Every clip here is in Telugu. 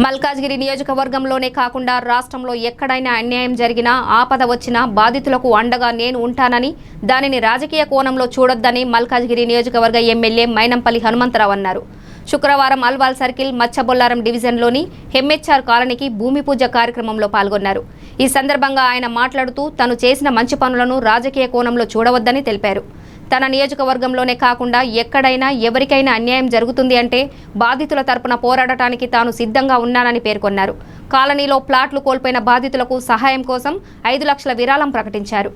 మల్కాజ్గిరి నియోజకవర్గంలోనే కాకుండా రాష్ట్రంలో ఎక్కడైనా అన్యాయం జరిగినా ఆపద వచ్చినా బాధితులకు అండగా నేను ఉంటానని దానిని రాజకీయ కోణంలో చూడొద్దని మల్కాజ్గిరి నియోజకవర్గ ఎమ్మెల్యే మైనంపల్లి హనుమంతరావు అన్నారు. శుక్రవారం అల్వాల్ సర్కిల్ మచ్చబొల్లారం డివిజన్లోని ఎంహెచ్ఆర్ కాలనీకి భూమి పూజ కార్యక్రమంలో పాల్గొన్నారు. ఈ సందర్భంగా ఆయన మాట్లాడుతూ తను చేసిన మంచి పనులను రాజకీయ కోణంలో చూడవద్దని తెలిపారు. తన నియోజకవర్గంలోనే కాకుండా ఎక్కడైనా ఎవరికైనా అన్యాయం జరుగుతుంది అంటే బాధితుల తరపున పోరాడటానికి తాను సిద్ధంగా ఉన్నానని పేర్కొన్నారు. కాలనీలో ప్లాట్లు కోల్పోయిన బాధితులకు సహాయం కోసం 5 లక్షల విరాళం ప్రకటించారు.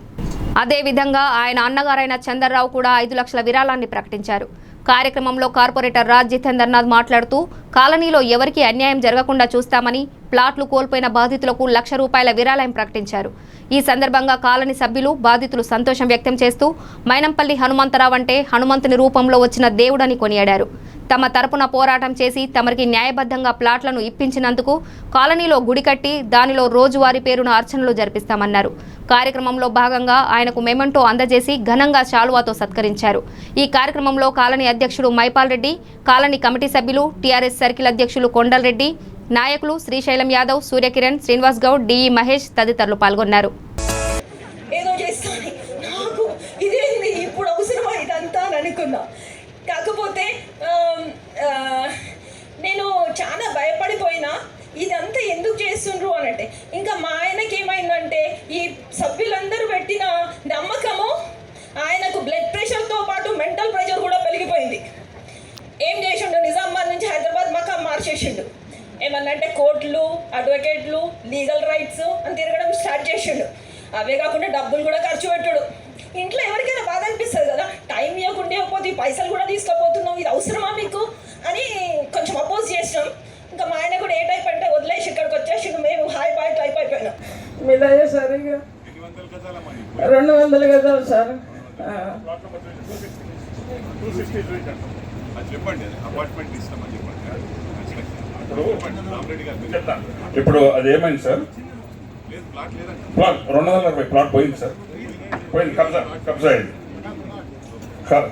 అదేవిధంగా ఆయన అన్నగారైన చంద్రరావు కూడా 5 లక్షల విరాళాన్ని ప్రకటించారు. కార్యక్రమంలో కార్పొరేటర్ రాజ్ జితేందర్నాథ్ మాట్లాడుతూ కాలనీలో ఎవరికీ అన్యాయం జరగకుండా చూస్తామని ప్లాట్లు కోల్పోయిన బాధితులకు ₹1,00,000 విరాళం ప్రకటించారు. ఈ సందర్భంగా కాలనీ సభ్యులు బాధితులు సంతోషం వ్యక్తం చేస్తూ మైనంపల్లి హనుమంతరావు అంటే హనుమంతుని రూపంలో వచ్చిన దేవుడని కొనియాడారు. తమ తరపున పోరాటం చేసి తమరికి న్యాయబద్ధంగా ప్లాట్లను ఇప్పించినందుకు కాలనీలో గుడి కట్టి దానిలో రోజువారీ పేరున అర్చనలు జరిపిస్తామన్నారు. కార్యక్రమంలో భాగంగా ఆయనకు మెమెంటో అందజేసి ఘనంగా శాలువాతో సత్కరించారు. ఈ కార్యక్రమంలో కాలనీ అధ్యక్షుడు మైపాల్ రెడ్డి, కాలనీ కమిటీ సభ్యులు, టీఆర్ఎస్ సర్కిల్ అధ్యక్షులు కొండలరెడ్డి, నాయకులు శ్రీశైలం యాదవ్, సూర్యకిరణ్, శ్రీనివాస్ గౌడ్, డిఈ మహేష్ తదితరులు పాల్గొన్నారు. కాకపోతే నేను చాలా భయపడిపోయినా ఇదంతా ఎందుకు చేస్తుండ్రు అనంటే ఇంకా మా ఆయనకి ఏమైందంటే ఈ సభ్యులందరూ పెట్టిన నమ్మకము ఆయనకు బ్లడ్ ప్రెషర్తో పాటు మెంటల్ ప్రెషర్ కూడా పెరిగిపోయింది. ఏం చేసిండు, నిజామాబాద్ నుంచి హైదరాబాద్ మకాం మార్చేసిండు. ఏమన్నంటే కోర్టులు, అడ్వకేట్లు, లీగల్ రైట్స్ అని తిరగడం స్టార్ట్ చేసిండు. అవే కాకుండా డబ్బులు కూడా ఖర్చు పెట్టాడు. ఇంట్లో ఎవరికైనా బాధ అనిపిస్తుంది కదా, టైం ఇవ్వకుండా ఇవ్వకపోతే ఈ పైసలు కూడా తీసుకోపోతున్నాం, ఇది అవసరమా మీకు అని కొంచెం అపోజ్ చేసినాం. ఇంకా మా ఆయన కూడా ఏ టైప్ అంటే వదిలేసి ఇక్కడికి వచ్చేసి మేము హాయ్ బాయ్ టైప్ అయిపోయినాం. మీదయ్యా సార్ ఇక 200 గజాలు సార్. ఇప్పుడు అది ఏమైంది సార్? ప్లాట్ 240 ప్లాట్ పోయింది సార్, పోయింది. కబ్జా అయింది,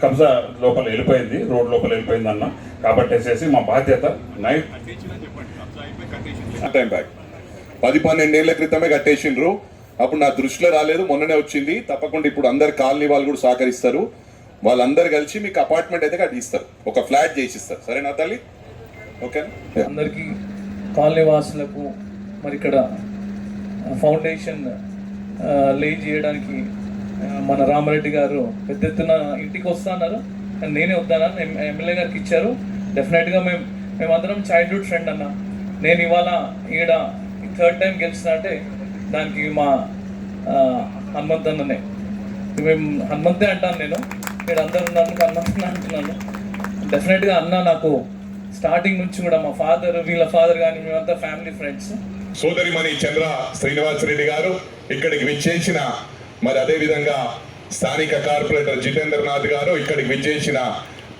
కబ్జా లోపల వెళ్ళిపోయింది, రోడ్ లోపల వెళ్ళిపోయింది అన్న. కాబట్టి మా బాధ్యత నైట్ టైం బ్యాక్ 10-12 ఏళ్ల క్రితమే కట్టేసిండ్రు. అప్పుడు నా దృష్టిలో రాలేదు, మొన్ననే వచ్చింది. తప్పకుండా ఇప్పుడు అందరు కాలనీ వాళ్ళు కూడా సహకరిస్తారు. వాళ్ళందరూ కలిసి మీకు అపార్ట్మెంట్ అయితే కట్టిస్తారు, ఒక ఫ్లాట్ చేసిస్తారు. సరేనా తల్లి? ఓకేనా? అందరికీ కాలనీ వాసులకు మరి ఇక్కడ ఫౌండేషన్ లే చేయడానికి మన రామారెడ్డి గారు పెద్ద ఎత్తున ఇంటికి వస్తా అన్నారు, కానీ నేనే వద్దానని ఎమ్మెల్యే గారికి ఇచ్చారు. డెఫినెట్గా మేమందరం చైల్డ్హుడ్ ఫ్రెండ్ అన్న. నేను ఇవాళ ఈడ 3rd టైం గెలిచిన అంటే దానికి మా హనుమంత్ అన్ననే. మేము హనుమంతే అంటాను, నేను అందరు ఉన్నాను హనుమంత్ అంటున్నాను. డెఫినెట్గా అన్న నాకు స్టార్టింగ్ నుంచి కూడా మా ఫాదర్, వీళ్ళ ఫాదర్ కానీ మేమంతా ఫ్యామిలీ ఫ్రెండ్స్. సోదరిమణి చంద్ర శ్రీనివాస్ రెడ్డి గారు ఇక్కడికి విచ్చేసిన, మరి అదే విధంగా స్థానిక కార్పొరేటర్ జితేంద్రనాథ్ గారు ఇక్కడికి విచ్చేసిన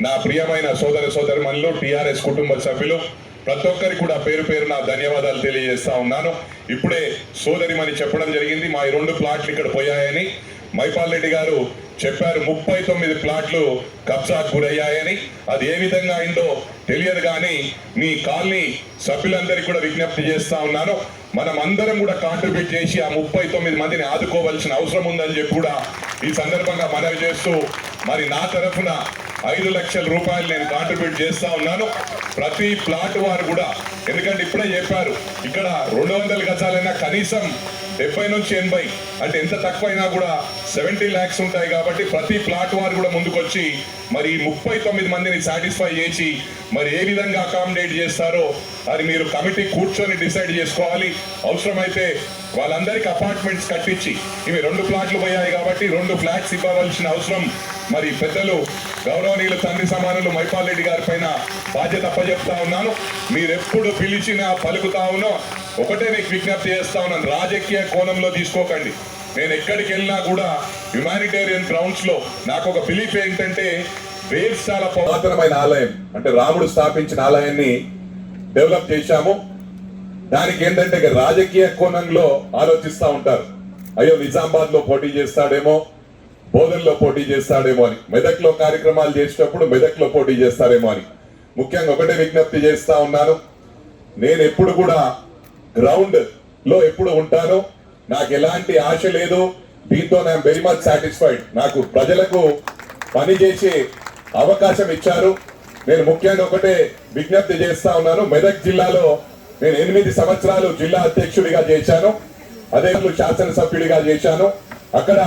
నా ప్రియమైన సోదరిమణులు, టీఆర్ఎస్ కుటుంబ సభ్యులు, ప్రతి ఒక్కరికి కూడా పేరు పేరున ధన్యవాదాలు తెలియజేస్తా ఉన్నాను. ఇప్పుడే సోదరిమణి చెప్పడం జరిగింది మా ఈ 2 ప్లాట్లు ఇక్కడ పోయాయని. మైపాల్ రెడ్డి గారు చెప్పారు 39 ప్లాట్లు కబ్జాకు గురయ్యాయని. అది ఏ విధంగా అయిందో తెలియదు, కానీ మీ కాలనీ సభ్యులందరికీ కూడా విజ్ఞప్తి చేస్తా ఉన్నాను, మనం అందరం కూడా కాంట్రిబ్యూట్ చేసి ఆ 39 మందిని ఆదుకోవాల్సిన అవసరం ఉందని చెప్పి కూడా ఈ సందర్భంగా మనవి చేస్తూ, మరి నా తరఫున 5 లక్షల రూపాయలు నేను కాంట్రిబ్యూట్ చేస్తా ఉన్నాను. ప్రతి ప్లాట్ వారు కూడా, ఎందుకంటే ఇప్పుడే చెప్పారు ఇక్కడ 200 గజాలైనా కనీసం 70 నుంచి 80, అంటే ఎంత తక్కువైనా కూడా 70 lakhs ఉంటాయి. కాబట్టి ప్రతి ప్లాట్ వారు కూడా ముందుకొచ్చి మరి 39 మందిని సాటిస్ఫై చేసి మరి ఏ విధంగా అకామిడేట్ చేస్తారో అది మీరు కమిటీ కూర్చొని డిసైడ్ చేసుకోవాలి. అవసరమైతే వాళ్ళందరికీ అపార్ట్మెంట్స్ కట్టించి, ఇవి 2 ప్లాట్లు పోయాయి కాబట్టి 2 ఫ్లాట్స్ ఇవ్వవలసిన అవసరం మరి పెద్దలు గౌరవనీయులు తండ్రి సమానులు మైపాల్ రెడ్డి గారి పైన బాధ్యత అప్పచెప్తా ఉన్నాను. మీరెప్పుడు పిలిచినా పలుకుతా ఉన్నా, ఒకటే మీకు విజ్ఞప్తి చేస్తా ఉన్నాను, రాజకీయ కోణంలో తీసుకోకండి. నేను ఎక్కడికి వెళ్ళినా కూడా హ్యుమానిటేరియన్ గ్రౌండ్స్ లో నాకు ఒక బిలీఫ్ ఏంటంటే, వేల్సాల పురాతనమైన ఆలయం అంటే రాముడు స్థాపించిన ఆలయాన్ని డెవలప్ చేశాము. దానికి ఏంటంటే రాజకీయ కోణంలో ఆలోచిస్తూ ఉంటారు, అయ్యో నిజామాబాద్ లో పోటీ చేస్తాడేమో, బోధనలో పోటీ చేస్తాడేమో అని, మెదక్లో కార్యక్రమాలు చేసేటప్పుడు మెదక్లో పోటీ చేస్తారేమో అని. ముఖ్యంగా ఒకటే విజ్ఞప్తి చేస్తా ఉన్నాను, నేను ఎప్పుడు కూడా గ్రౌండ్ లో ఎప్పుడు ఉంటాను. నాకు ఎలాంటి ఆశ లేదు. దీంతో ఐఎమ్ వెరీ మచ్ సాటిస్ఫైడ్. నాకు ప్రజలకు పని చేసే అవకాశం ఇచ్చారు. నేను ముఖ్యంగా ఒకటే విజ్ఞప్తి చేస్తా ఉన్నాను. మెదక్ జిల్లాలో నేను 8 సంవత్సరాలు జిల్లా అధ్యక్షుడిగా చేశాను. అదే శాసనసభ్యుడిగా చేశాను. అక్కడ